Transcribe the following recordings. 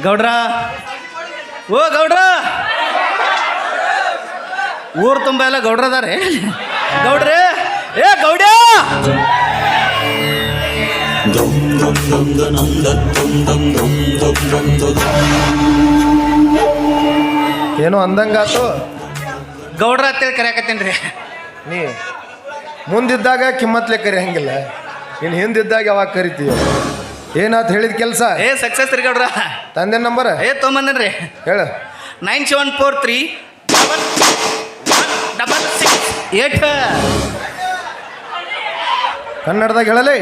ಗೌಡ್ರ ಓ ಗೌಡ್ರ ಊರು ತುಂಬ ಎಲ್ಲ ಗೌಡ್ರ ಅದಾರೆ ಗೌಡ್ರೆ ಏ ಗೌಡ್ಯ ಏನೋ ಅಂದಂಗಾತು ಗೌಡ್ರ ಅಂತೇಳಿ ಕರೆಯಕತ್ತೇನ್ರಿ ನೀ ಮುಂದಿದ್ದಾಗ ಕಿಮ್ಮತ್ಲೆ ಕರಿಯಂಗಿಲ್ಲ ಇನ್ನು ಹಿಂದಿದ್ದಾಗ ಯಾವಾಗ ಕರಿತೀಯ ಏನಾತ್ ಹೇಳಿದ ಕೆಲಸ ಏ ಸಕ್ಸಸ್ ರೀ ಗೌಡ್ರ ತಂದೆ ನಂಬರ್ ಏ ತೊಗೊಂಬಂದನ್ರಿ ಹೇಳು 9743 ಕನ್ನಡದಾಗ ಹೇಳಲಿ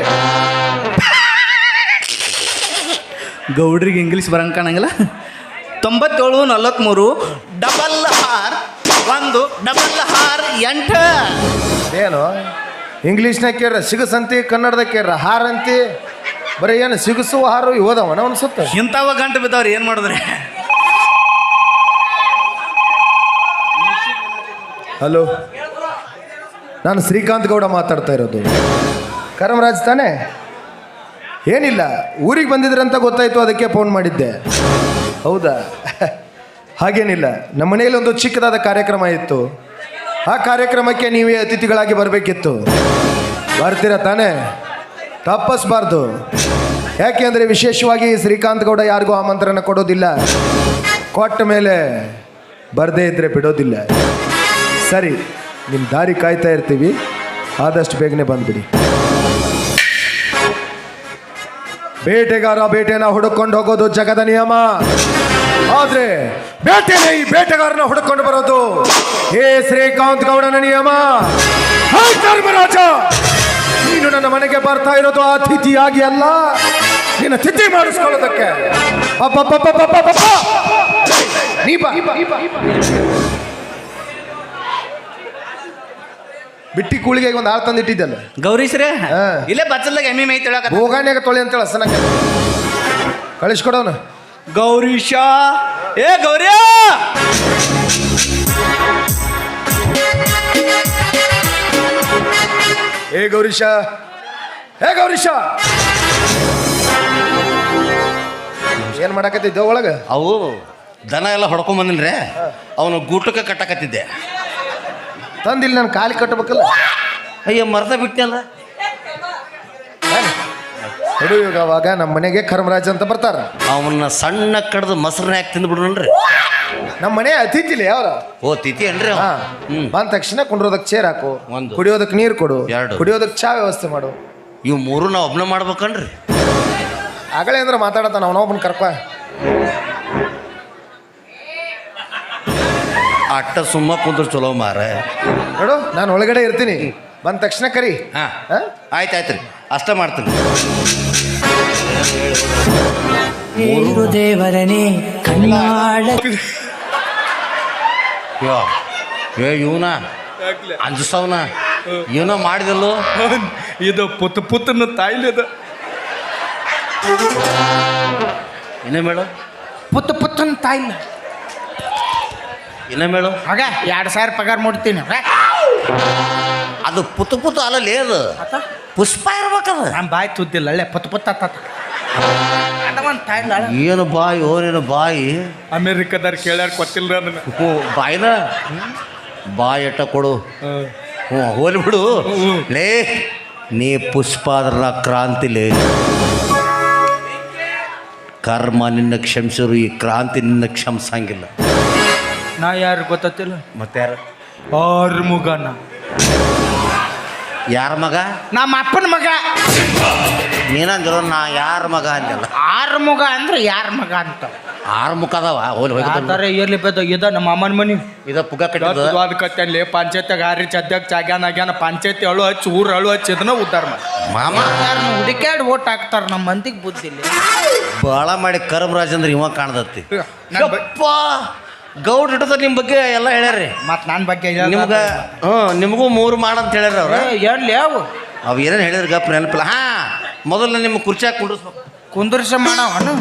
ಗೌಡ್ರಿಗೆ ಇಂಗ್ಲೀಷ್ ಬರಂಗೆ ಕಾಣಂಗಿಲ್ಲ 9743 8 ಏನು ಇಂಗ್ಲೀಷ್ನಾಗ ಕೇಳ್ರ ಸಿಗಸಂತಿ ಕನ್ನಡದಾಗ ಕೇಳ್ರ ಹಾರಂತಿ ಬರೀ ಏನು ಸಿಗಸುವ ಹಾರು ಓದವನ ಅನ್ಸುತ್ತ ಇಂಥವ ಗಂಟು ಬಿದ್ದವ್ರು ಏನು ಮಾಡಿದ್ರಿ ಹಲೋ ನಾನು ಶ್ರೀಕಾಂತ್ ಗೌಡ ಮಾತಾಡ್ತಾ ಇರೋದು ಕರಮರಾಜ್ ತಾನೇ ಏನಿಲ್ಲ ಊರಿಗೆ ಬಂದಿದ್ರಂತ ಗೊತ್ತಾಯ್ತು ಅದಕ್ಕೆ ಫೋನ್ ಮಾಡಿದ್ದೆ ಹೌದಾ ಹಾಗೇನಿಲ್ಲ ನಮ್ಮ ಮನೆಯಲ್ಲಿ ಒಂದು ಚಿಕ್ಕದಾದ ಕಾರ್ಯಕ್ರಮ ಇತ್ತು ಆ ಕಾರ್ಯಕ್ರಮಕ್ಕೆ ನೀವೇ ಅತಿಥಿಗಳಾಗಿ ಬರಬೇಕಿತ್ತು ಬರ್ತೀರಾ ತಾನೇ ತಪ್ಪಿಸ್ಬಾರ್ದು ಯಾಕೆ ಅಂದರೆ ವಿಶೇಷವಾಗಿ ಶ್ರೀಕಾಂತ್ ಗೌಡ ಯಾರಿಗೂ ಆಮಂತ್ರಣ ಕೊಡೋದಿಲ್ಲ ಕೊಟ್ಟ ಮೇಲೆ ಬರದೇ ಇದ್ದರೆ ಬಿಡೋದಿಲ್ಲ ಸರಿ ನಿಮ್ಮ ದಾರಿ ಕಾಯ್ತಾ ಇರ್ತೀವಿ ಆದಷ್ಟು ಬೇಗನೆ ಬಂದ್ಬಿಡಿ ಬೇಟೆಗಾರ ಬೇಟೆನ ಹುಡುಕೊಂಡು ಹೋಗೋದು ಜಗದ ನಿಯಮ ಆದ್ರೆ ಬೇಟೆನೇ ಈ ಬೇಟೆಗಾರನ ಹುಡುಕೊಂಡು ಬರೋದು ಹೇ ಶ್ರೀಕಾಂತ್ ಗೌಡನ ನಿಯಮ ಹೇ ಧರ್ಮರಾಜ ನೀನು ನನ್ನ ಮನೆಗೆ ಬರ್ತಾ ಇರೋದು ಅತಿಥಿಯಾಗಿ ಅಲ್ಲ ನಿನ್ನ ತಿಥಿ ಮಾಡಿಸ್ಕೊಳ್ಳೋದಕ್ಕೆ ನೀ ಬಾ. ಬಿಟ್ಟಿ ಕೂಳಿಗೆ ಒಂದು ಆಳು ತಂದಿಟ್ಟಿದ್ದಲ್ಲ ಗೌರೀಶ್ರೇ ಇಲ್ಲೇ ಬಚ್ಚಲ್ದಾಗ ಎಮ್ಮಿ ಮೈ ತಿಳಕ ಹೋಗಾಣ್ಯಾಗ ತೊಳಿ ಅಂತೇಳ ಸನ ಕಳಿಸ್ಕೊಡೋನು ಗೌರೀಶ ಏ ಗೌರ್ಯ ಏ ಗೌರೀಶ ಹೇ ಗೌರೀಶ ಏನ್ ಮಾಡಕತ್ತಿದ್ದೆ ಒಳಗ ಅವು ದನ ಎಲ್ಲ ಹೊಡ್ಕೊಂಡ್ ಬಂದಿನ್ರೆ ಅವನು ಗೂಟಕ್ಕೆ ಕಟ್ಟಕತ್ತಿದ್ದೆ ತಂದಿಲ್ಲ ನಾನು ಕಾಲಿ ಕಟ್ಟಬೇಕಲ್ಲ ಅಯ್ಯ ಮರ್ದ ಬಿಟ್ಟಲ್ಲ ಹಿಡು ಇವಾಗ ಅವಾಗ ನಮ್ಮ ಮನೆಗೆ ಕರ್ಮರಾಜ್ ಅಂತ ಬರ್ತಾರ ಅವನ್ನ ಸಣ್ಣ ಕಡ್ದು ಮೊಸರನ್ನ ಯಾಕೆ ತಿಂದ್ಬಿಡ್ರಿ ನಮ್ಮ ಮನೆ ಅತಿಥಿಲಿ ಯಾವ್ರ ಓ ತಿಥಿ ಅನ್ರಿ ಹಾ ಬಂದ ತಕ್ಷಣ ಕುಂಡ್ರೋದಕ್ಕೆ ಚೇರ್ ಹಾಕು ಒಂದು. ಕುಡಿಯೋದಕ್ಕೆ ನೀರು ಕೊಡು ಎರಡು. ಕುಡಿಯೋದಕ್ಕೆ ಚಾ ವ್ಯವಸ್ಥೆ ಮಾಡು ಇವು ಮೂರು ನಾವು ಒಬ್ನ ಮಾಡ್ಬೇಕನ್ರಿ ಆಗಲೇ ಅಂದ್ರೆ ಮಾತಾಡತಾನ ಅವನೊಬ್ಬನ ಕರ್ಕ ಅಟ್ಟ ಸುಮ್ಮ ಕುಂದ್ರ ಚಲೋ ಮಾರ ನೋಡು ನಾನು ಒಳಗಡೆ ಇರ್ತೀನಿ ಬಂದ ತಕ್ಷಣ ಕರಿ ಹಾ ಆಯ್ತಾಯ್ತ್ರಿ ಅಷ್ಟ ಮಾಡ್ತೀನಿ ದೇವರನೇ ಕಣ್ಣಾಡ ಏ ಇವನ ಅಂಜಸವನ ಇವನ ಮಾಡಿದಲ್ಲೋ ಇದು ಪುತ್ತನ ತಾಯಿಲಿದ ಇನ್ನೇ ಮೇಳು ಪುತ್ತನ ತಾಯಿಲ್ಲ ಇನ್ನೇ ಮೇಳು ಆಗ 2,000 ಪಗಾರ ಮಾಡ್ತೀನಿ ಅದು ಪುತ್ತ ಅಲ್ಲಲ್ಲಿ ಅದು ಪುಷ್ಪ ಇರ್ಬೇಕದ ನಮ್ಮ ಬಾಯಿ ತುದ್ದಿಲ್ಲ ಅಲ್ಲೇ ಪುತ್ತ ತಾಯಿಲ್ಲ ಏನು ಬಾಯಿ ಓನೇನು ಬಾಯಿ ಅಮೇರಿಕದಾರ ಕೇಳ್ಯಾರ ಕೊಟ್ಟಿಲ್ರ ಅದನ್ನ ಹ್ಞೂ ಬಾಯಿನ ಬಾಯಿ ಎಟ್ಟ ಕೊಡು ಹ್ಞೂ ಹೋಲಿ ಬಿಡು ಲೇ ನೀ ಪುಷ್ಪ ಅದ್ರ ಕ್ರಾಂತಿಲೇ ಕರ್ಮ ನಿನ್ನ ಕ್ಷಮಿಸಿರು ಈ ಕ್ರಾಂತಿ ನಿನ್ನ ಕ್ಷಮಿಸಂಗಿಲ್ಲ ನಾ ಯಾರು ಗೊತ್ತಿಲ್ಲ ಮತ್ತೆ ಯಾರು ಆರು ಮುಗನ ಯಾರ ಮಗ ನಮ್ಮ ಅಪ್ಪನ ಮಗ ನೀನಂದಿರೋ ನಾ ಯಾರ ಮಗ ಅಂದಲ್ಲ 6 ಮುಗ ಅಂದ್ರೆ ಯಾರ ಮಗ ಅಂತ 6 ಮುಖ ಅದಾವ ಹೋಲಿ ಆತರ ಎಲ್ಲಿ ಬೇದ ಇದ ನಮ್ಮ ಅಮ್ಮನ ಮನಿ ಇದ ಪುಗ ಕಟ್ಟಿದ ಅದಕ್ಕಲ್ಲಿ ಪಂಚಾಯತ್ಯಾಗ ಹಾರಿ ಚದ್ದಾಗ ಚಾಗ್ಯಾನ ಪಂಚಾಯತಿ ಅಳು ಹಚ್ಚಿ ಊರು ಅಳು ಹಚ್ಚಿ ಇದನ್ನ ಉದ್ದಾರ ಮಾಡಿ ಮಾಮ ಹುಡುಕ್ಯಾಡ್ ಓಟ್ ಹಾಕ್ತಾರ ನಮ್ಮ ಮಂದಿಗೆ ಬುದ್ಧಿಲ್ಲ ಬಾಳ ಮಾಡಿ ಕರ್ಮರಾಜ್ ಅಂದ್ರೆ ಇವ ಕಾಣ್ದತ್ತಿ ಗೌಡ್ ಹಿಡಿದ ನಿಮ್ಮ ಬಗ್ಗೆ ಎಲ್ಲ ಹೇಳ್ಯಾರ್ರಿ ಮತ್ ನನ್ನ ಬಗ್ಗೆ ನಿಮ್ಗೆ ನಿಮಗೂ 3 ಮಾಡಂತ ಹೇಳ್ಯಾರ ಅವ್ರ ಎಲ್ಲಿ ಯಾವ ಅವು ಏನೇನು ಹೇಳಿದ್ರು ಗಪ್ಪ ನೆನಪಿಲ್ಲ ಮೊದಲು ನಿಮ್ಮ ಕುರ್ಚಾಗ ಕುಂಡ್ರಿಸ್ಬೇಕು ಕುಂದರ್ಸ ಮಾಡವನು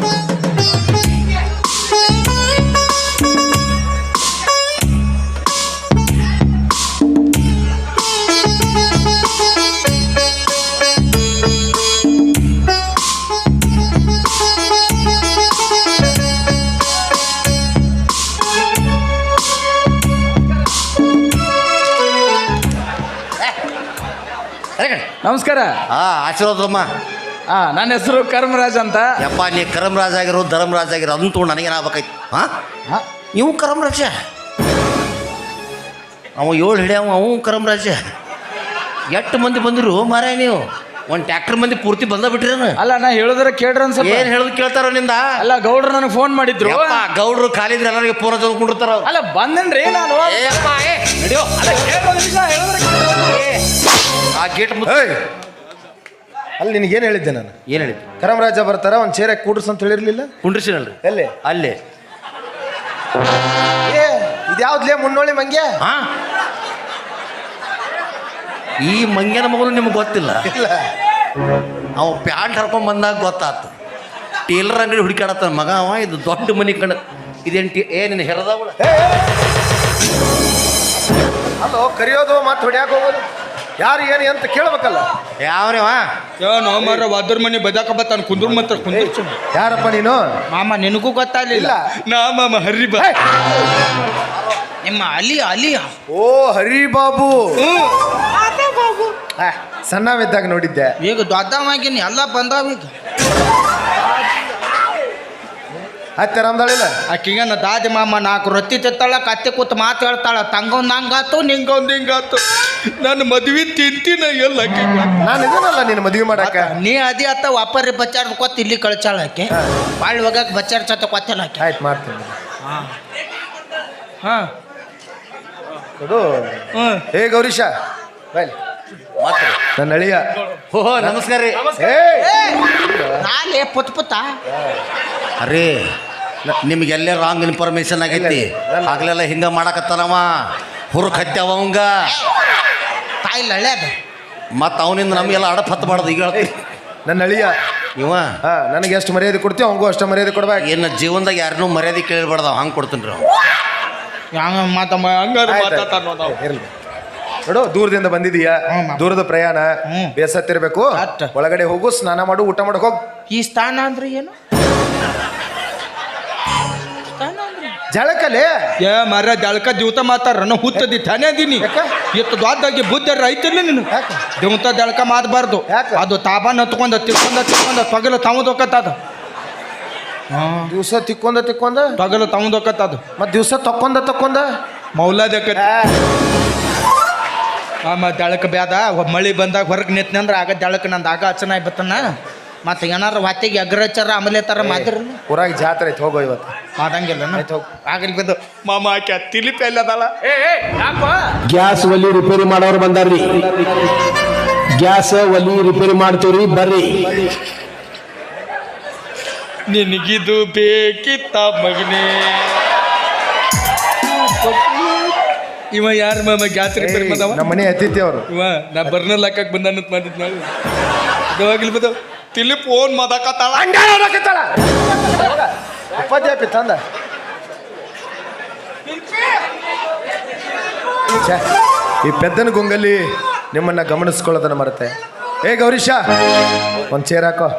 ನಮಸ್ಕಾರ. ಆಶೀರ್ವಾದಮ್ಮ. ನನ್ನ ಹೆಸರು ಕರ್ಮರಾಜ್ ಅಂತ. ಯಪ್ಪ ನೀ ಕರಮರಾಜ್ ಆಗಿರೋ ಧರ್ಮರಾಜ್ ಆಗಿರೋ ಅಂತೂ ನನಗೇನಾಗಬೇಕಾಯ್ತು. ಇವು ಕರಮರಾಜ, ಅವ 7 ಹಿಡಿಯವ, ಅವು ಕರಮರಾಜ. ಎಷ್ಟು ಮಂದಿ ಬಂದಿರು ಮಾರಾಯ ನೀವು? ಒಂದು ಟ್ಯಾಕ್ಟರ್ ಮಂದಿ ಪೂರ್ತಿ ಬಂದ ಬಿಟ್ರೇನು? ಅಲ್ಲ, ನಾ ಹೇಳಿದ್ರೆ ಕೇಳ್ರಿ ಅನ್ಸಲ್ಲ. ಏನು ಹೇಳೋದು ಕೇಳ್ತಾರೋ ನಿಂದ? ಅಲ್ಲ, ಗೌಡ್ರು ನನಗೆ ಫೋನ್ ಮಾಡಿದ್ರು. ಗೌಡ್ರು ಖಾಲಿದ್ರೆ ಎಲ್ಲರಿಗೆ ಫೋನ್ ತಂದ್ಕೊಂಡಿರ್ತಾರ. ಅಲ್ಲ, ಬಂದನ್ರಿ ನಾನು. ನಡಿಯೋ ಆ ಗೇಟ್ ಅಲ್ಲಿ ನಿನಗೇನು ಹೇಳಿದ್ದೆ ನಾನು? ಏನು ಹೇಳಿದ್ದೆ? ಕರಮರಾಜ ಬರ್ತಾರ, ಒಂದು ಚೇರ ಕೂಡ್ಸ್ ಅಂತ ಹೇಳಿರ್ಲಿಲ್ಲ? ಕುಂಡ್ರಿಸಿನಲ್ರಿ ಎಲ್ಲಿ? ಅಲ್ಲೇ. ಇದ್ಯಾವ್ದ್ಲೇ ಮುನ್ನೋಳಿ ಮಂಗ್ಯ? ಈ ಮಂಗ್ಯನ ಮಗನು ನಿಮ್ಗೆ ಗೊತ್ತಿಲ್ಲ. ಇಲ್ಲ, ಅವ ಪ್ಯಾಂಟ್ ಹರ್ಕೊಂಡ್ ಬಂದಾಗ ಗೊತ್ತಾತು. ಟೇಲರ್ ಅಂಗಡಿ ಹುಡುಕಾಡತ್ತ ಮಗ ಅವ. ಇದು ದೊಡ್ಡ ಮನಿ ಕಣ. ಇದೇನು ಏನೇನು ಹೆರದವಳ? ಅಲ್ಲೋ ಕರಿಯೋದು ಮತ್ತೆ ಹೊಡ್ಯಾಕ ಹೋಗೋದು ಯಾರು ಏನು ಅಂತ ಕೇಳ್ಬೇಕಲ್ಲ. ಯಾವ್ರೇವ? ನೋ ಮರ ಅದ್ರ ಮನೆ ಬದಾಕ ಬತ್ತಾನ ಕುಂದ್ರ ಮಾತ್ರ ಕುಂದ್ರ. ಯಾರಪ್ಪ ನೀನು? ಮಾಮ ನಿನಗೂ ಗೊತ್ತಾಗ್ಲಿಲ್ಲ? ನಾ ಮಾಮ ಹರ್ರಿ ಬಾ. ನಿಮ್ಮ ಅಲಿ. ಓ ಹರಿಬಾಬು. ಸಣ್ಣವಿದ್ದಾಗ ನೋಡಿದ್ದೆ. ಈಗ ದೊಡ್ಡವಾಗಿನಿ, ಎಲ್ಲ ಬಂದಾವ ಈಗ. ಅತ್ತೆ ರಾಮದಾಳಿಲ್ಲ ಆಕಿಗ ನಾ ದಾದಿ ಮಾಮ 4 ರೊಟ್ಟಿ ತಿತ್ತಾಳ, ಕತ್ತೆ ಕೂತ್ ಮಾತು ಹೇಳ್ತಾಳ. ತಂಗೊಂದು ಹಂಗಾತು, ನಿಂಗೊಂದು ಹಿಂಗಾತು. ನನ್ನ ಮದ್ವಿ ತಿಂತಿನ ಎಲ್ಲ ನಾನು ಇದನ್ನಲ್ಲ ನೀನು ಮದುವೆ ಮಾಡಾಕ. ನೀ ಅದಿ ಅತ್ತ ವಾಪರಿ ಬಚ್ಚಾರ್ದು ಕೊತ್ತ ಇಲ್ಲಿ ಕಳ್ಚಾಳ ಆಕೆ. ಬಾಳ್ ಹೋಗಕ್ಕೆ ಬಚ್ಚಾರ್ ಚತ್ತ ಕೊತ್ತಲ್ಲ ಆಕೆ. ಆಯ್ತು ಮಾಡ್ತೀನಿ. ಹಾ ಅದು ಏ ಗೌರೀಶ ಬಾಯ್, ನನ್ನ ಅಳಿಯ. ಓಹೋ ನಮಸ್ಕಾರ ರೀ. ನಾಲೇ ಪುತ್ತ ಅರೇ ನಿಮ್ಗೆಲ್ಲೇ ರಾಂಗ್ ಇನ್ಫಾರ್ಮೇಶನ್ ಆಗೈತಿ. ಆಗ್ಲೆಲ್ಲ ಹಿಂಗ ಮಾಡಕತ್ತಾನವ, ಹುರುಕ್ ಹತ್ಯಾವ ಅವಂಗ. ತಾಯಿ ಹಳ್ಳ್ಯಾದ ಮತ್ತು ಅವನಿಂದ ನಮಗೆಲ್ಲ ಅಡಪ್ ಹತ್ತಬಾರ್ದು. ಈಗ ನನ್ನ ಅಳಿಯ ಇವ ನನಗೆ ಎಷ್ಟು ಮರ್ಯಾದೆ ಕೊಡ್ತೀವಿ ಅವಂಗೂ ಅಷ್ಟು ಮರ್ಯಾದೆ ಕೊಡ್ಬೇಕು. ಏನು ಜೀವನದಾಗ ಯಾರನ್ನೂ ಮರ್ಯಾದೆ ಕೇಳಬಾರ್ದು. ಹಂಗೆ ಕೊಡ್ತೀನಿ ರೀ. ಇರ್ಲಿ ನೋಡು, ದೂರದಿಂದ ಬಂದಿದೀಯ, ದೂರದ ಪ್ರಯಾಣ, ಬೇಸತ್ತಿರ್ಬೇಕು. ಒಳಗಡೆ ಹೋಗು, ಸ್ನಾನ ಮಾಡು, ಊಟ ಮಾಡಕ್ ಹೋಗ್. ಈ ಸ್ಥಾನ ಅಂದ್ರೆ ಏನು? ಜಳಕಲೆ ಏ ಮರ ಜಳಕ ದಿವತ ಮಾತಾರ ಹುತ್ತದಿ ತಾನೇ ಅದೀನಿ. ಎತ್ತು ದೊಡ್ಡದಾಗಿ ಬುದ್ಧಿ ಐತಿಲ್ಲ ನೀನು. ದಿವತ ಜಳಕ ಮಾಡಬಾರ್ದು. ಅದು ತಾಬಾನ್ ಹತ್ಕೊಂಡ ತಿಕ್ಕೊಂಡ ತೊಗಲು ತಮ್ಮದೊಕ್ಕತ್ತದ. ದಿವಸ ತಿಕ್ಕೊಂದ ತೊಗಲು ತಮ್ಮದೊಕ್ಕತ್ತದ. ಮತ್ ದಿವಸ ತಕ್ಕೊಂದ ಮೌಲಾದಕ್ಕತ್ತ. ಜಳಕ ಬ್ಯಾದ. ಮಳಿ ಬಂದಾಗ ಹೊರಗೆ ನಿಂತಂದ್ರೆ ಆಗ ಜಳಕ ನಂದು ಆಗ ಹಚ್ಚನ ಬತ್ತನ. ಮತ್ತೆ ಏನಾರ ಹೊತ್ತಿಗೆ ಅಗ್ರಚಾರ ಆಮೇಲೆ ತರ ಮಾತಿರಲ್ಲ. ಊರಾಗ ಜಾತ್ರೆ ಐತೆ, ಹೋಗೋ ಇವತ್ತು. ಮಾಡಂಗಿಲ್ಲ ಆಗಲಿ ಬಂದು ಮಾಮ ಆಕೆ ತಿಲಿಪಿ ಅಲ್ಲದಲ್ಲ. ಗ್ಯಾಸ್ ಒಲಿ ರಿಪೇರಿ ಮಾಡೋರು ಬಂದಾರ್ರಿ. ಗ್ಯಾಸ್ ಒಲಿ ರಿಪೇರಿ ಮಾಡ್ತೀವ್ರಿ, ಬರ್ರಿ. ನಿನಗಿದು ಬೇಕಿತ್ತ ಮಗನೇ? ಇವ ಯಾರು ಮಾಮ ಗ್ಯಾಸ್ ರಿಪೇರಿ ಮಾಡವ? ನಮ್ಮ ಮನೆ ಅತಿಥಿ ಅವರು. ಇವ ನಾ ಬರ್ನಲ್ ಹಾಕಕ್ ಬಂದ ಮಾಡಿದ್ ನಾವು. ಅದಾಗಿಲ್ ಬದ ತಿಳಿ ಫೋನ್ ಮಾತಾಕತ್ತಾಳ. ಉಪಾಧ್ಯಾಪಿ ತಂದ ಈ ಪೆದ್ದನ ಗುಂಗಲ್ಲಿ ನಿಮ್ಮನ್ನ ಗಮನಿಸ್ಕೊಳ್ಳೋದನ್ನ ಮರತೆ. ಏ ಗೌರೀಶ, ಒಂದು ಚೇರ್ ಹಾಕೋ.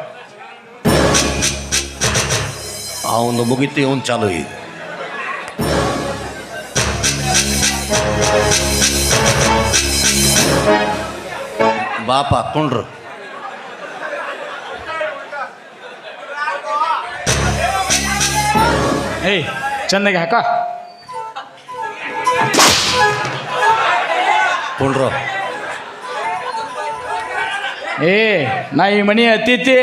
ಅವನು ಮುಗಿತು, ಇವನು ಚಾಲು ಈಗ. ಬಾಪ ಹಾಕ್ಕೊಂಡ್ರು. ಏಯ್ ಚಂದಾಗಿ ಹಾಕ. ಕೊಂಡ್ರು. ನಾ ಈ ಮನಿ ಅತಿಥಿ.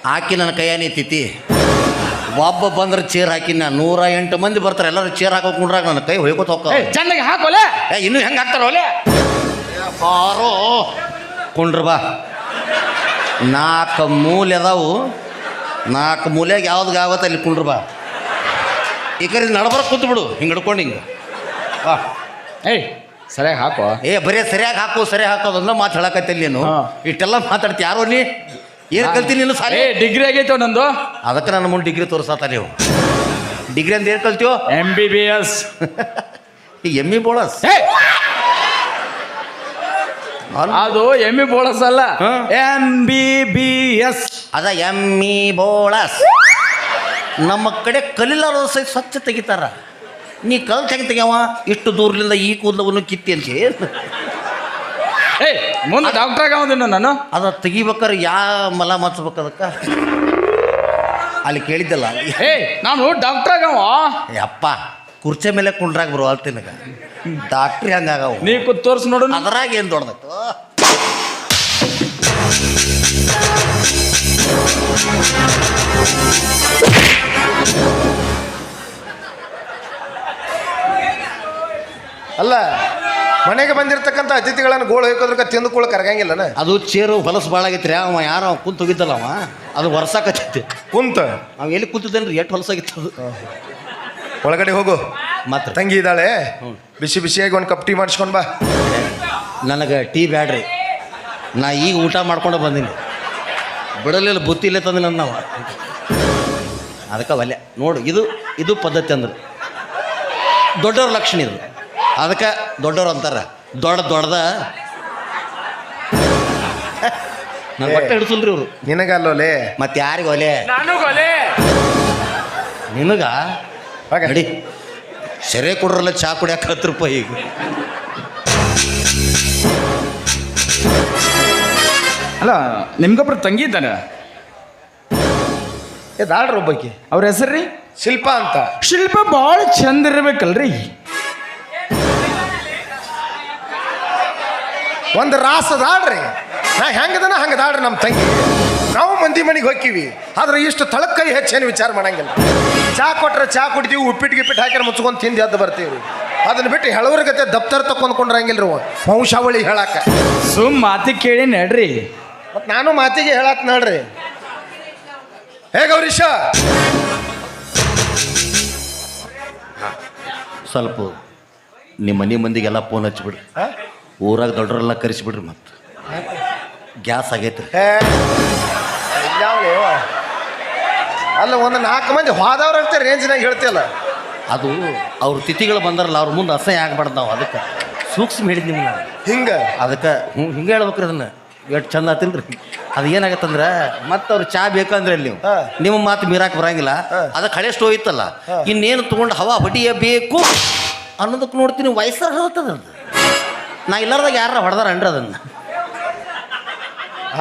ಹಾಕಿ ನನ್ನ ಕೈಯ ನಿಂತೈತಿ. ಒಬ್ಬ ಬಂದ್ರೆ ಚೇರ್ ಹಾಕಿ. 108 ಮಂದಿ ಬರ್ತಾರೆ, ಎಲ್ಲರೂ ಚೇರ್ ಹಾಕೋ ಕುಂಡ್ರಾಗ ನನ್ನ ಕೈ ಹೊಯ್ಕೋತ ಹೋಗ. ಚಂದಾಗಿ ಹಾಕೋಲೆ. ಇನ್ನೂ ಹೆಂಗೆ ಹಾಕ್ತಾರ ಒಲೆ ಬಾರೋ. ಕುಂಡ್ರು ಬಾ. 4 ಮೂಲೆ ಅದಾವು. 4 ಮೂಲೆಯಾಗ ಯಾವ್ದು ಆಗುತ್ತೆ ಅಲ್ಲಿ ಕುಂಡ್ರು ಬಾ. ಈ ಕಡೆ ನಡಬರ ಕೂತು ಬಿಡು, ಹಿಂಗೆ ಹಿಡ್ಕೊಂಡು ಹಿಂಗೆ ಬಾ. ಸರಿಯಾಗಿ ಹಾಕೋ. ಬರೀ ಸರಿಯಾಗಿ ಹಾಕೋದನ್ನ ಮಾತು ಹೇಳಕತ್ತಿಲ್ಲ ನೀನು. ಇಷ್ಟೆಲ್ಲ ಮಾತಾಡ್ತಿ ಯಾರೋ ನೀ? ಏನು ಕಲ್ತೀನಿ ನೀನು? ಸಾಲಿ ಡಿಗ್ರಿ ಆಗೈತೋ ನಂದು. ಅದಕ್ಕೆ ನನ್ನ ಮುಂದೆ ಡಿಗ್ರಿ ತೋರಿಸತ್ತ ನೀವು. ಡಿಗ್ರಿ ಅಂತ ಏನು ಕಲ್ತೀವೋ? MBBS. ಎಮ್ಮಿ ಬೋಳಸ್. ಅದು ಎಮ್ಮಿ ಬೋಳಸ್ ಅಲ್ಲ, MBBS. ಅದ ಎಮ್ಮಿ ಬೋಳಸ್. ನಮ್ಮ ಕಡೆ ಕಲಿಲಾರ ಸಹಿತ ಸ್ವಚ್ಛ ತೆಗಿತಾರ. ನೀ ಕಲ್ ತೆಗಿತಾವ ಇಷ್ಟು ದೂರದಿಂದ ಈ ಕೂದಲವನ್ನು ಕಿತ್ತಿ ಅಂತ. ಏಯ್ ಮುಂದೆ ಡಾಕ್ಟರ್ ಆಗವದಿನ ನಾನು. ಅದ ತೆಗಿಬೇಕಾರೆ ಯಾ ಮಲ ಮಚ್ಬೇಕು ಅದಕ್ಕೆ ಅಲ್ಲಿ ಕೇಳಿದ್ದಲ್ಲ ಅಲ್ಲಿ. ಏಯ್ ನಾನು ಡಾಕ್ಟರ್ ಆಗವ. ಯಪ್ಪ ಕುರ್ಚೆ ಮೇಲೆ ಕುಂಡ್ರಾಗ ಬರುವ ಅಲ್ತಿನಗ ಡಾಕ್ಟ್ರಿ ಹಂಗಾಗವು. ನೀ ಕೂತ್ ತೋರ್ಸ್ ನೋಡು. ಅದ್ರಾಗ ಏನು ದೊಡ್ಡದಾಯ್ತು. ಅಲ್ಲ ಮನೆಗೆ ಬಂದಿರತಕ್ಕಂಥ ಅತಿಥಿಗಳನ್ನು ಗೋಳು ಹೋಯ್ಕೋದ್ರಕ್ಕೆ ತಿಂದುಕೊಳ್ಳ ಕರಗಂಗಿಲ್ಲನ. ಅದು ಚೇರು ಹೊಲಸು ಭಾಳ ಆಗೈತ್ರಿ. ಅವ ಯಾರೋ ಕುಂತ ಹೋಗಿದ್ದಲ್ಲ ಅವ ಅದು ವರ್ಷಾಕತ್ತೈತಿ ಕುಂತ ಅವ ಎಲ್ಲಿ ಕುಂತಿದ್ದೇನ್ರಿ ಎಷ್ಟು ಹೊಲಸಾಗಿತ್ತು ಅದು. ಒಳಗಡೆ ಹೋಗು. ಮಾತ್ರ ತಂಗಿ ಇದ್ದಾಳೆ, ಬಿಸಿ ಬಿಸಿಯಾಗಿ ಒಂದು ಕಪ್ ಟೀ ಮಾಡಿಸ್ಕೊಂಡು ಬಾ. ನನಗೆ ಟೀ ಬ್ಯಾಡ್ರಿ, ನಾ ಈಗ ಊಟ ಮಾಡ್ಕೊಂಡು ಬಂದೀನಿ. ಬಿಡಲಿಲ್ಲ ಬುತ್ತಿ ಇಲ್ಲೇ ತಂದಿಲ್ಲ ನಾವು. ಅದಕ್ಕೆ ಒಲೆ ನೋಡು, ಇದು ಪದ್ಧತಿ ಅಂದ್ರೆ ದೊಡ್ಡವ್ರ ಲಕ್ಷಣ ಇದು. ಅದಕ್ಕೆ ದೊಡ್ಡವ್ರು ಅಂತಾರೆ ದೊಡ್ಡದ ನನ್ನ ಬಟ್ಟೆ ಹಿಡಿಸಲ್ರಿ ಇವರು. ನಿನಗಲ್ಲೋಲೆ ಮತ್ತೆ ಯಾರಿಗೆ ಒಲೆ? ನನಗೊಲೆ. ನಿನಗ ಹಾಗೆ ನಡಿ ಸೆರೆ ಕೊಡ್ರಲ್ಲ ಚಾ ಕುಡಿಯಕ್ಕೆ 10 ರೂಪಾಯಿ. ಈಗ ಅಲ್ಲ ನಿಮ್ಗೊಬ್ರು ತಂಗಿ ಇದ್ದಾನೆ. ದಾಡ್ರ ಒಬ್ಬಾಕಿ, ಅವ್ರ ಹೆಸರು ರೀ ಶಿಲ್ಪ ಅಂತ. ಶಿಲ್ಪ ಭಾಳ ಚಂದ ಇರ್ಬೇಕಲ್ರಿ. ಒಂದು ರಾಸ ದಾಡ್ರಿ. ನಾ ಹೆಂಗದನ ಹಂಗೆ ದಾಡ್ರಿ ನಮ್ಮ ತಂಗಿ. ನಾವು ಮಂದಿ ಮನೆಗೆ ಹೋಗ್ತೀವಿ, ಆದ್ರೆ ಇಷ್ಟು ತಳಕ್ಕೈ ಹೆಚ್ಚೇನು ವಿಚಾರ ಮಾಡಂಗಿಲ್ಲ. ಚಾ ಕೊಟ್ರೆ ಚಾ ಕುಡಿತೀವಿ, ಉಪ್ಪಿಟ್ಟು ಗಿಪ್ಪಿಟ್ಟು ಹಾಕಿದ್ರೆ ಮುಚ್ಕೊಂಡು ತಿಂದು ಎದ್ದು ಬರ್ತೀವಿ. ಅದನ್ನ ಬಿಟ್ಟು ಹೇಳೋರ ಗತೆ ದಪ್ತರ ತಕೊಂಡ್ಕೊಂಡ್ರಂಗಿಲ್ರಿ ವಂಶಾವಳಿ ಹೇಳಾಕ. ಸುಮ್ ಮಾತಿ ಕೇಳಿ ನಡ್ರಿ. ಮತ್ತು ನಾನು ಮಾತಿಗೆ ಹೇಳತ್ ನೋಡ್ರಿ. ಹೇ ಗೌರೀಶ, ಸ್ವಲ್ಪ ನಿಮ್ಮ ಮನೆ ಮಂದಿಗೆಲ್ಲ ಫೋನ್ ಹಚ್ಚಿಬಿಡ್ರಿ. ಊರಾಗ ದೊಡ್ಡರೆಲ್ಲ ಕರೆಸಿಬಿಡ್ರಿ. ಮತ್ತು ಗ್ಯಾಸ್ ಆಗೈತ್ರಿ. ಅಲ್ಲ ಒಂದು 4 ಮಂದಿ ಹೋದವ್ರ ಅಂತ ರೇಂಜ್ನಾಗ ಹೇಳ್ತಿಯಲ್ಲ. ಅದು ಅವ್ರ ತಿಥಿಗಳು ಬಂದಾರಲ್ಲ ಅವ್ರ ಮುಂದೆ ಅಸಹ್ಯ ಆಗ್ಬಾರ್ದು. ನಾವು ಅದಕ್ಕೆ ಸೂಕ್ಷ್ಮ ಹೇಳಿದ್ ನಿಮ್ಗೆ. ಹಿಂಗೆ ಅದಕ್ಕೆ ಹಿಂಗೆ ಹೇಳ್ಬೇಕ್ರಿ. ಅದನ್ನು ಎಷ್ಟು ಚಂದ ಆತಿಲ್ರಿ. ಅದು ಏನಾಗತ್ತಂದ್ರೆ ಮತ್ತೆ ಅವ್ರು ಚಾ ಬೇಕಂದ್ರೆ ಅಲ್ಲಿ ನಿಮ್ಮ ಮಾತು ಮೀರಾಕ್ ಬರಂಗಿಲ್ಲ. ಅದಕ್ಕೆ ಹಳೆ ಸ್ಟೋ ಇತ್ತಲ್ಲ, ಇನ್ನೇನು ತೊಗೊಂಡು ಹವಾ ಹೊಡಿಯಬೇಕು ಅನ್ನೋದಕ್ಕೆ ನೋಡ್ತೀನಿ ವಯಸ್ಸಾರ ಹೇಳ್ತದ. ನಾ ಇಲ್ಲಾರ್ದಾಗ ಯಾರ ಹೊಡೆದಾರನ್ರಿ ಅದನ್ನು.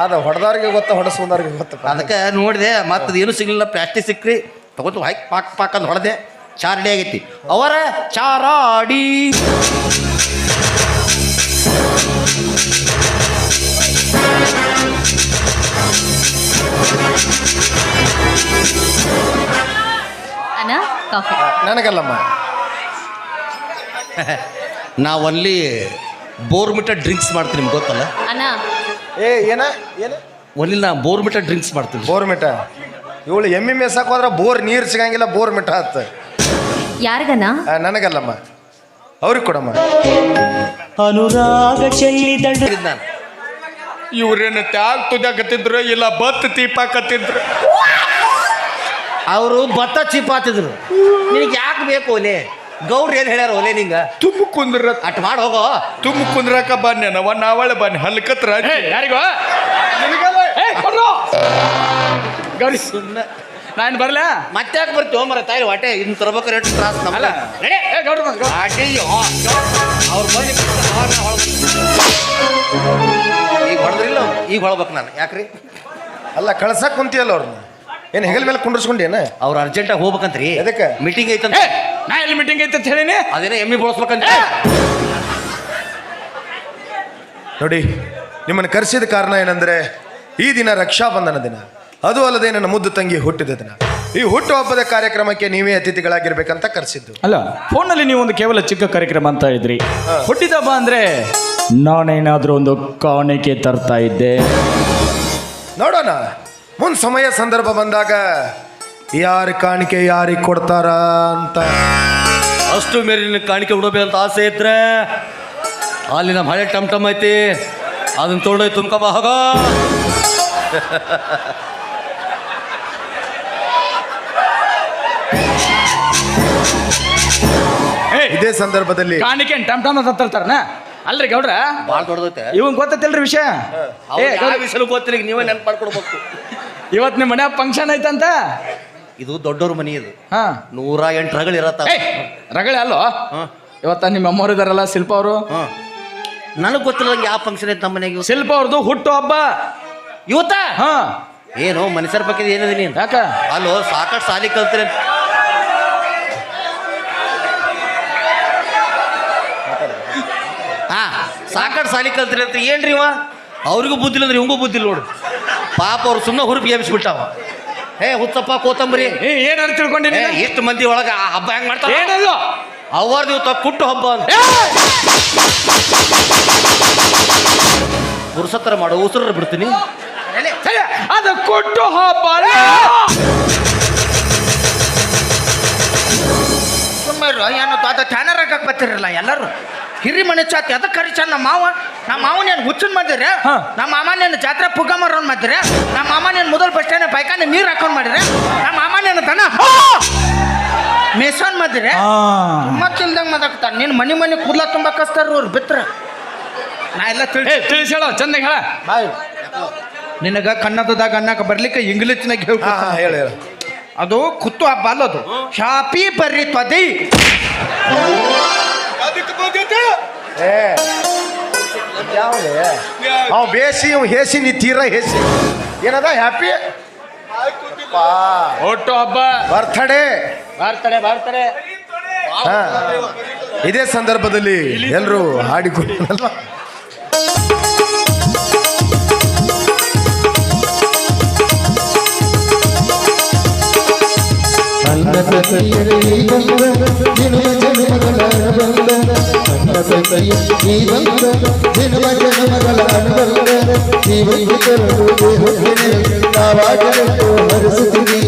ಅದು ಹೊಡೆದವ್ರಿಗೆ ಗೊತ್ತ, ಹೊಡೆಸ್ಕೊಂಡವ್ರಿಗೆ ಗೊತ್ತ. ಅದಕ್ಕೆ ನೋಡಿದೆ, ಮತ್ತದು ಏನೂ ಸಿಗಲಿಲ್ಲ. ಪ್ಲಾಸ್ಟಿಕ್ ಸಿಕ್ಕ್ರಿ, ತಗೋತು ಹಾಕಿ ಪಾಕ್ ಅಂತ ಹೊಡೆದೆ. ಚಾ ರೆಡಿ ಆಗೈತಿ. ಅವರ ಚಾರಾಡಿ ಅಣ್ಣ ಕಾಫಿ. ನನಗಲ್ಲಮ್ಮ, ನಾವು ಅಲ್ಲಿ ಬೋರ್ಮಿಟ ಡ್ರಿಂಕ್ಸ್ ಮಾಡ್ತೀನಿ. ನಿಮ್ಗೆ ಗೊತ್ತಲ್ಲ? ಅಣ್ಣ ಏನ ಒಲ್ಲಿ ನಾ ಬೋರ್ಮಿಟ ಡ್ರಿಂಕ್ಸ್ ಮಾಡ್ತೀನಿ. ಬೋರ್ಮಿಟ ಇವಳು ಎಮ್ಮಿ ಮೇಸಾಕ್ ಹೋದ್ರೆ ಬೋರ್ ನೀರು ಸಿಗಂಗಿಲ್ಲ, ಬೋರ್ಮಿಟ ಆತ. ಯಾರಿಗಣ್ಣ? ನನಗಲ್ಲಮ್ಮ, ಅವ್ರಿಗೆ ಕೊಡಮ್ಮ. ಅನುರಾಗ ಚೆಲ್ಲಿದಂಡ ನಾನು ಇವ್ರೇನು ತ್ಯಾಗ ತುದ್ಯಾಕತ್ತಿದ್ರು ಇಲ್ಲ ಬತ್ ತೀಪಾಕತ್ತಿದ್ರು. ಅವರು ಭತ್ತ ಚಿಪ್ಪಾತಿದ್ರು. ನಿನಗೆ ಯಾಕೆ ಬೇಕು ಒಲೆ? ಗೌಡ್ರು ಏನು ಹೇಳ್ಯಾರ ಒಲೆ ನಿಂಗೆ? ತುಂಬ ಕುಂದ್ರ ಅಟ್ ಮಾಡಿ ಹೋಗೋ. ತುಂಬ ಕುಂದ್ರಾಕ ಬನ್ನಿ ನಾವಳೆ ಬನ್ನಿ ಹಲ್ಕತ್ರ ಯಾರಿಗೋ ಗೌರಿ ಸುಮ್ಮನೆ ನಾನು ಬರಲ. ಮತ್ತೆ ಯಾಕೆ ಬರ್ತೀವಿ ಮರ ತಾಯಿ ಹೊಟ್ಟೆ ಇನ್ನು ತರ್ಬೇಕಾರೆ ಎಷ್ಟು ತ್ರಾಸ ನಮ್ಮಲ್ಲ. ಗೌಡ್ರು ಅವ್ರು ಬಂದು ಈಗ ಹೊಡೆದ್ರಿಲ್ಲ, ಈಗ ಹೊಳ್ಬೇಕು ನಾನು. ಯಾಕ್ರಿ? ಅಲ್ಲ ಕಳ್ಸಕ್ ಕುಂತಿಯಲ್ಲ ಅವ್ರನ್ನ, ಏನು ಹೆಗಲ ಮೇಲೆ ಕುಂಡ್ರಿಸ್ಕೊಂಡೇನ? ಅವ್ರು ಅರ್ಜೆಂಟಾಗಿ ಹೋಗ್ಬೇಕಂತ್ರಿ. ಎದಕ್ಕೆ? ಮೀಟಿಂಗ್ ಐತಂತ. ನಾ ಎಲ್ಲಿ ಮೀಟಿಂಗ್ ಐತೆ ಅಂತ ಹೇಳಿನಿ. ಅದೇನೋ ಎಮ್ಮಿ ಬಳಸ್ಬೇಕಂತ. ನೋಡಿ, ನಿಮ್ಮನ್ನು ಕರೆಸಿದ ಕಾರಣ ಏನಂದ್ರೆ ಈ ದಿನ ರಕ್ಷಾಬಂಧನ ದಿನ, ಅದು ಅಲ್ಲದೆ ನನ್ನ ಮುದ್ದು ತಂಗಿ ಹುಟ್ಟಿದ ದಿನ. ಈ ಹುಟ್ಟುಹಬ್ಬದ ಕಾರ್ಯಕ್ರಮಕ್ಕೆ ನೀವೇ ಅತಿಥಿಗಳಾಗಿರ್ಬೇಕಂತ ಕರೆಸಿದ್ದು. ಅಲ್ಲ, ಫೋನಲ್ಲಿ ನೀವು ಒಂದು ಕೇವಲ ಚಿಕ್ಕ ಕಾರ್ಯಕ್ರಮ ಅಂತ ಇದ್ರಿ. ಹುಟ್ಟಿದ ಹಬ್ಬ ಅಂದ್ರೆ ನಾನೇನಾದ್ರೂ ಒಂದು ಕಾಣಿಕೆ ತರ್ತಾ ಇದ್ದೆ. ನೋಡೋಣ ಮುಂದೆ ಸಮಯ ಸಂದರ್ಭ ಬಂದಾಗ ಯಾರು ಕಾಣಿಕೆ ಯಾರಿಗೆ ಕೊಡ್ತಾರ ಅಂತ. ಅಷ್ಟು ಮೇರಿನ ಕಾಣಿಕೆ ಉಡಬೇಕಂತ ಆಸೆ ಇದ್ರೆ ಅಲ್ಲಿ ನಮ್ಮ ಹಳೆ ಟಮ್ ಐತಿ, ಅದನ್ನ ತೊಗೊಂಡೋಗಿ ತುಂಬ್ಕೊಬ ಹೋಗ. ಇದೇ ಸಂದರ್ಭದಲ್ಲಿ ಕಾಣಿಕೆ ಟಮ್ ಅಂತ ತರ್ತಾರನ ಅಲ್ರಿ ಗೌಡ್ರ? ಭಾಳ ದೊಡ್ಡದೈತೆ. ಇವಂಗ್ ಗೊತ್ತೈತಿಲ್ರಿ ವಿಷಯ. ವಿಷಯ ಗೊತ್ತಿಲ್ಲ, ನೀವೇ ನೆನ್ಪು ಮಾಡ್ಕೊಡ್ಬೇಕು. ಇವತ್ತು ನಿಮ್ಮ ಮನ್ಯಾಗ ಫಂಕ್ಷನ್ ಐತಂತ. ಇದು ದೊಡ್ಡವ್ರ ಮನಿ. ಇದು ಹಾ 108 ರಗಳು ಇರತ್ತ. ರಗಳೆ ಅಲ್ಲೋ. ಇವತ್ತ ನಿಮ್ಮ ಅಮ್ಮವ್ರು ಇದಾರಲ್ಲ ಶಿಲ್ಪ ಅವರು, ನನಗೆ ಗೊತ್ತಿಲ್ಲ ಯಾವ ಫಂಕ್ಷನ್ ಐತೆ ನಮ್ಮ ಮನೆಗೆ ಶಿಲ್ಪ ಅವ್ರದ್ದು ಹುಟ್ಟು ಹಬ್ಬ ಇವತ್ತ ಹಾ ಏನು ಮನುಷ್ಯರ ಬಗ್ಗೆ ಏನಿದೆ ನೀನು ಯಾಕ ಅಲ್ಲೋ ಸಾಕಷ್ಟು ಸಾಲಿ ಕಲ್ತ್ರಿ ಹಾ ಸಾಕಷ್ಟು ಸಾಲಿ ಕಲ್ತ್ರಿ ಅಂತ ಏನ್ರಿ ಇವ ಅವ್ರಿಗೂ ಬುದ್ಧಿಲ್ಲ ಅಂದ್ರೆ ಇವಂಗೂ ಬುದ್ಧಿಲ್ಲ ನೋಡು ಪಾಪ ಅವ್ರು ಸುಮ್ಮನೆ ಹುರುಪಿ ಎಬ್ಬಿಸ್ಬಿಟ್ಟಾವ ಏ ಹುಚ್ಚಪ್ಪ ಕೋತಂಬರಿ ಏನಾರು ತಿಳ್ಕೊಂಡಿನಿ ಎಷ್ಟು ಮಂದಿ ಒಳಗ ಆ ಹಬ್ಬ ಹೆಂಗ್ ಮಾಡ್ತಾರ ಏನದು ಅವ್ರದ್ದು ಇವತ್ತ ಕುಟ್ಟು ಹಬ್ಬ ಅಂತ ಪುರುಸತ್ತರ ಮಾಡು ಉಸಿರು ಬಿಡ್ತೀನಿ ಅದು ಕೊಟ್ಟು ಹಬ್ಬ ಸುಮ್ಮರು ಏನು ದೊಡ್ಡ ಟ್ಯಾನರ್ ಹಾಕಕ್ ಬರ್ತಿರಲ್ಲ ಎಲ್ಲರೂ ಹಿರಿ ಮನೆ ಚಾತಿ ಅದಕ್ಕೆ ಕರಿಚ ನಮ್ಮ ಮಾವನ ಏನು ಹುಚ್ಚನ್ ಮಾಡಿದ್ರೆ ನಮ್ಮ ಮಾಮನೇನು ಜಾತ್ರೆ ಪುಗ್ಗ ಮಾರೋನ್ ಮಾಡಿದ್ರೆ ನಮ್ಮ ಮಾಮನೇನು ಮೊದಲು ಬಸ್ ಸ್ಟ್ಯಾಂಡ್ ಬೈಕಾನೆ ನೀರು ಹಾಕೊಂಡ್ ಮಾಡಿದ್ರೆ ನಮ್ಮ ಮಾಮನೇನು ದನ ಮೇಸನ್ ಮಾಡಿದ್ರೆ ಮತ್ತಿಲ್ದಂಗೆ ಮಾತಾಡ್ತಾನೆ ನೀನು ಮನೆ ಕೂದಲ ತುಂಬ ಕಸ್ತಾರ ಅವ್ರು ಬಿತ್ರ ನಾ ಎಲ್ಲ ತಿಳಿಸಿ ಹೇಳೋ ಚಂದಾಗ ಹೇಳ ಬಾಯ್ ನಿನಗ ಕನ್ನಡದಾಗ ಅನ್ನಕ ಬರ್ಲಿಕ್ಕೆ ಇಂಗ್ಲೀಷ್ನಾಗ ಹೇಳ್ಕೊ ಹೇಳು ಹೇಳು ಅದು ಕುತ್ತು ಹಬ್ಬ ಅಲ್ಲದು ಶಾಪಿ ಬರ್ರಿ ತ್ವದಿ ಏ ಯಾವ್ದೇ ಅವ್ ಬೇಸಿ ಅವ್ ಹೇಸಿ ನೀ ತೀರಾ ಹೇಸಿ ಏನದ ಹ್ಯಾಪಿ ಹುಟ್ಟು ಹಬ್ಬ ಬರ್ತಡೇ ಬರ್ತಾರೆ ಹಾ ಇದೇ ಸಂದರ್ಭದಲ್ಲಿ ಎಲ್ಲರೂ ಹಾಡಿಕೊಳ್ಳಲ್ಲ ಅನ್ನ ಸತಿಯರೇ ಬಂದ ಜನ್ಮ ಜನ್ಮಗಳ ಬಂದ ಅನ್ನ ಸತಿಯ ಈ ಬಂದ ಜನ್ಮ ಜನ್ಮಗಳ ಬಂದ ಜೀವನ ಕರಡು ನಾವಾಗಲೂ ಹರಿಸುತ್ತೀವಿ